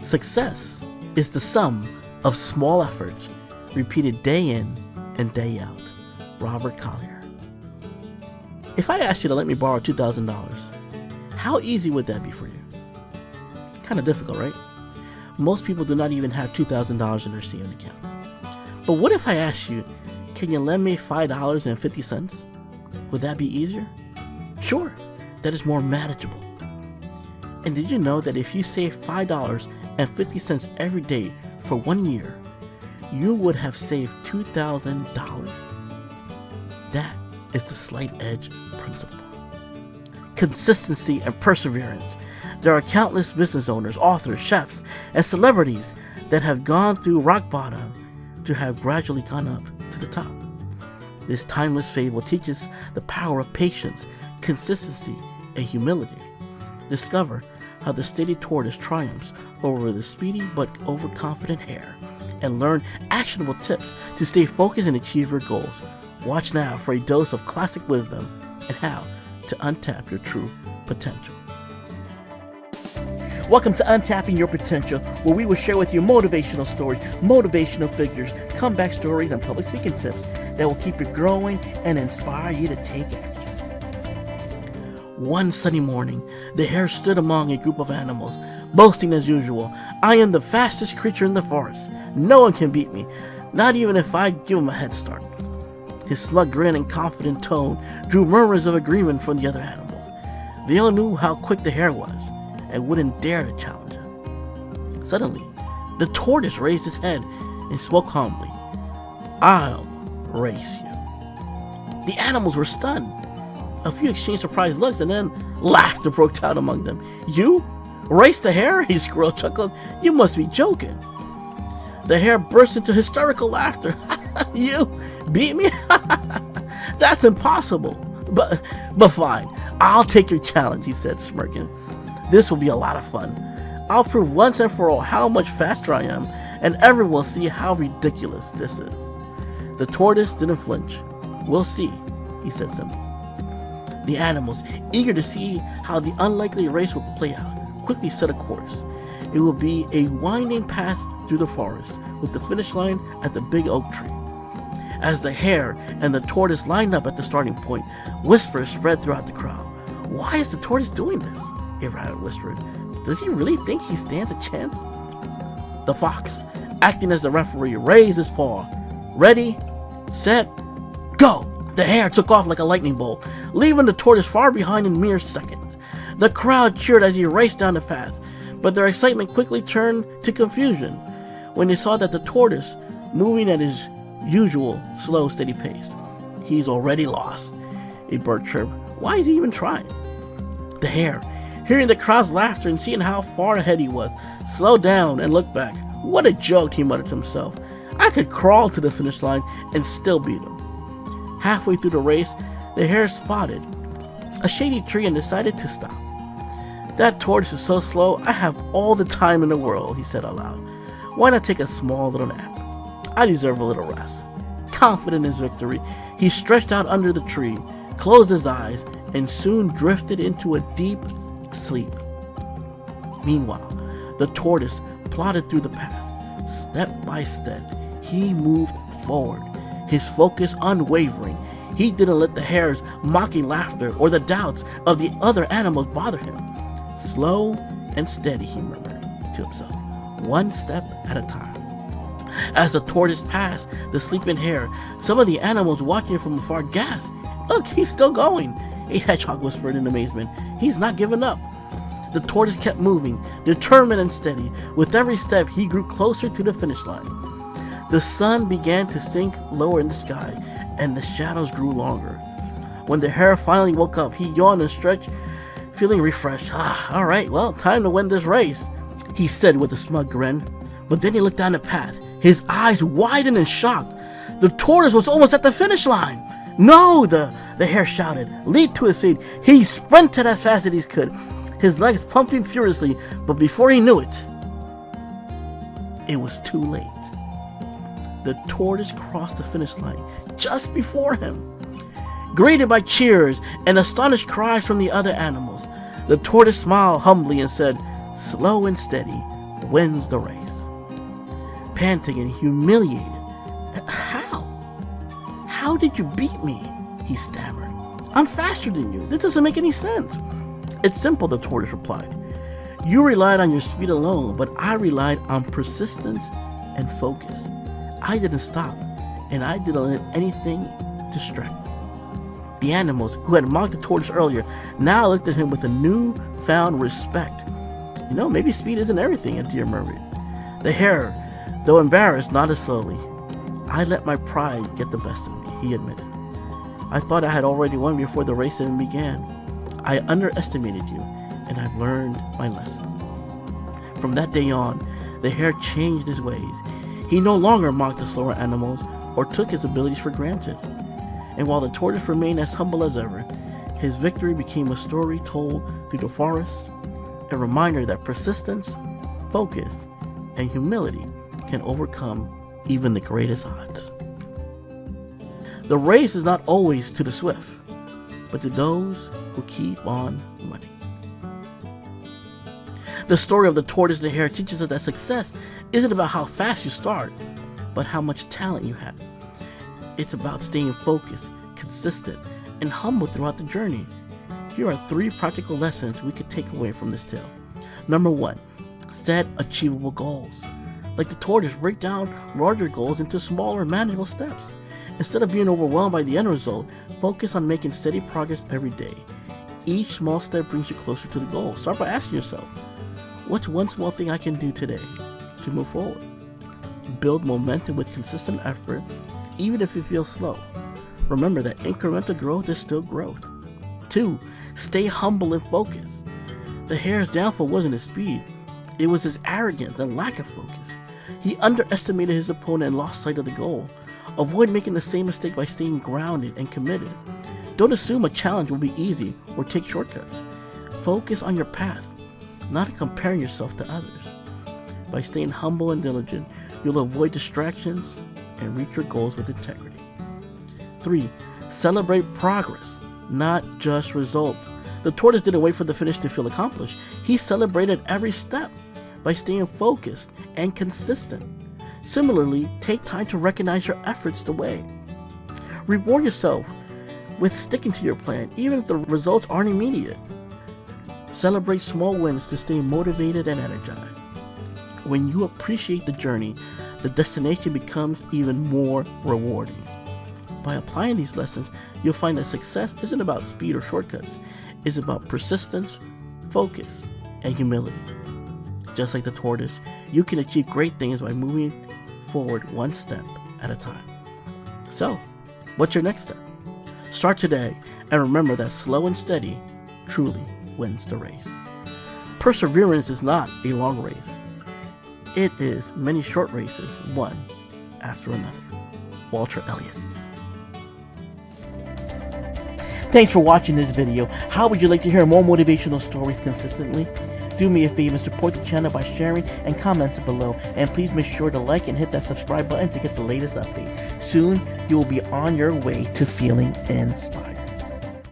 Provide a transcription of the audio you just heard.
Success is the sum of small efforts repeated day in and day out. Robert Collier. If I asked you to let me borrow $2,000, how easy would that be for you? Kind of difficult, right? Most people do not even have $2,000 in their savings account. But what if I asked you, can you lend me $5.50? Would that be easier? Sure, that is more manageable. And did you know that if you save $5.50 every day for 1 year, you would have saved $2,000? That is the slight edge principle. Consistency and perseverance. There are countless business owners, authors, chefs, and celebrities that have gone through rock bottom to have gradually gone up to the top. This timeless fable teaches the power of patience, consistency, and humility. Discover how the steady tortoise triumphs over the speedy but overconfident hare, and learn actionable tips to stay focused and achieve your goals. Watch now for a dose of classic wisdom and how to untap your true potential. Welcome to Untapping Your Potential, where we will share with you motivational stories, motivational figures, comeback stories, and public speaking tips that will keep you growing and inspire you to take action. One sunny morning, the hare stood among a group of animals, boasting as usual, "I am the fastest creature in the forest. No one can beat me, not even if I give him a head start." His smug grin and confident tone drew murmurs of agreement from the other animals. They all knew how quick the hare was and wouldn't dare to challenge him. Suddenly, the tortoise raised his head and spoke calmly, "I'll race you." The animals were stunned. A few exchanged surprised looks, and then laughter broke out among them. "You? Race the hare?" A squirrel chuckled. "You must be joking." The hare burst into hysterical laughter. "You beat me? That's impossible. But fine, I'll take your challenge," he said, smirking. "This will be a lot of fun. I'll prove once and for all how much faster I am, and everyone will see how ridiculous this is." The tortoise didn't flinch. "We'll see," he said simply. The animals, eager to see how the unlikely race would play out, quickly set a course. It would be a winding path through the forest, with the finish line at the big oak tree. As the hare and the tortoise lined up at the starting point, whispers spread throughout the crowd. "Why is the tortoise doing this?" a rabbit whispered. "Does he really think he stands a chance?" The fox, acting as the referee, raised his paw. "Ready, set, go!" The hare took off like a lightning bolt, leaving the tortoise far behind in mere seconds. The crowd cheered as he raced down the path, but their excitement quickly turned to confusion when they saw that the tortoise, moving at his usual slow, steady pace. "He's already lost," a bird chirped. "Why is he even trying?" The hare, hearing the crowd's laughter and seeing how far ahead he was, slowed down and looked back. "What a joke," he muttered to himself. "I could crawl to the finish line and still beat him." Halfway through the race, the hare spotted a shady tree and decided to stop. "That tortoise is so slow, I have all the time in the world," he said aloud. "Why not take a small little nap? I deserve a little rest." Confident in his victory, he stretched out under the tree, closed his eyes, and soon drifted into a deep sleep. Meanwhile, the tortoise plodded through the path. Step by step, he moved forward, his focus unwavering. He didn't let the hare's mocking laughter or the doubts of the other animals bother him. "Slow and steady," he murmured to himself, "one step at a time." As the tortoise passed the sleeping hare, some of the animals watching from afar gasped. "Look, he's still going," a hedgehog whispered in amazement. "He's not giving up." The tortoise kept moving, determined and steady. With every step, he grew closer to the finish line. The sun began to sink lower in the sky, and the shadows grew longer. When the hare finally woke up, he yawned and stretched, feeling refreshed. "All right, well, time to win this race," he said with a smug grin. But then he looked down the path, his eyes widened in shock. The tortoise was almost at the finish line. "No!" the hare shouted, leaped to his feet. He sprinted as fast as he could, his legs pumping furiously, but before he knew it, it was too late. The tortoise crossed the finish line just before him. Greeted by cheers and astonished cries from the other animals, the tortoise smiled humbly and said, "Slow and steady, wins the race. Panting and humiliated. How? How did you beat me? He stammered. I'm faster than you. This doesn't make any sense. It's simple, the tortoise replied. You relied on your speed alone, but I relied on persistence and focus. I didn't stop, and I didn't let anything distract me. The animals, who had mocked the tortoise earlier, now looked at him with a newfound respect. Maybe speed isn't everything, a deer murmured. The hare, though embarrassed, nodded slowly. I let my pride get the best of me, he admitted. I thought I had already won before the race even began. I underestimated you, and I've learned my lesson. From that day on, the hare changed his ways. He no longer mocked the slower animals or took his abilities for granted. And while the tortoise remained as humble as ever, his victory became a story told through the forest, a reminder that persistence, focus, and humility can overcome even the greatest odds. The race is not always to the swift, but to those who keep on running. The story of the tortoise and the hare teaches us that success isn't about how fast you start, but how much talent you have. It's about staying focused, consistent, and humble throughout the journey. Here are 3 practical lessons we could take away from this tale. Number 1, set achievable goals. Like the tortoise, break down larger goals into smaller, manageable steps. Instead of being overwhelmed by the end result, focus on making steady progress every day. Each small step brings you closer to the goal. Start by asking yourself, what's one small thing I can do today to move forward? Build momentum with consistent effort, even if it feels slow. Remember that incremental growth is still growth. 2, stay humble and focused. The hare's downfall wasn't his speed, it was his arrogance and lack of focus. He underestimated his opponent and lost sight of the goal. Avoid making the same mistake by staying grounded and committed. Don't assume a challenge will be easy or take shortcuts. Focus on your path, not comparing yourself to others. By staying humble and diligent, you'll avoid distractions and reach your goals with integrity. 3, celebrate progress, not just results. The tortoise didn't wait for the finish to feel accomplished. He celebrated every step by staying focused and consistent. Similarly, take time to recognize your efforts the way. Reward yourself with sticking to your plan, even if the results aren't immediate. Celebrate small wins to stay motivated and energized. When you appreciate the journey, the destination becomes even more rewarding. By applying these lessons, you'll find that success isn't about speed or shortcuts. It's about persistence, focus, and humility. Just like the tortoise, you can achieve great things by moving forward one step at a time. So, what's your next step? Start today, and remember that slow and steady truly wins the race. Perseverance is not a long race. It is many short races, one after another. Walter Elliott. Thanks for watching this video. How would you like to hear more motivational stories consistently? Do me a favor and support the channel by sharing and commenting below. And please make sure to like and hit that subscribe button to get the latest update. Soon, you will be on your way to feeling inspired.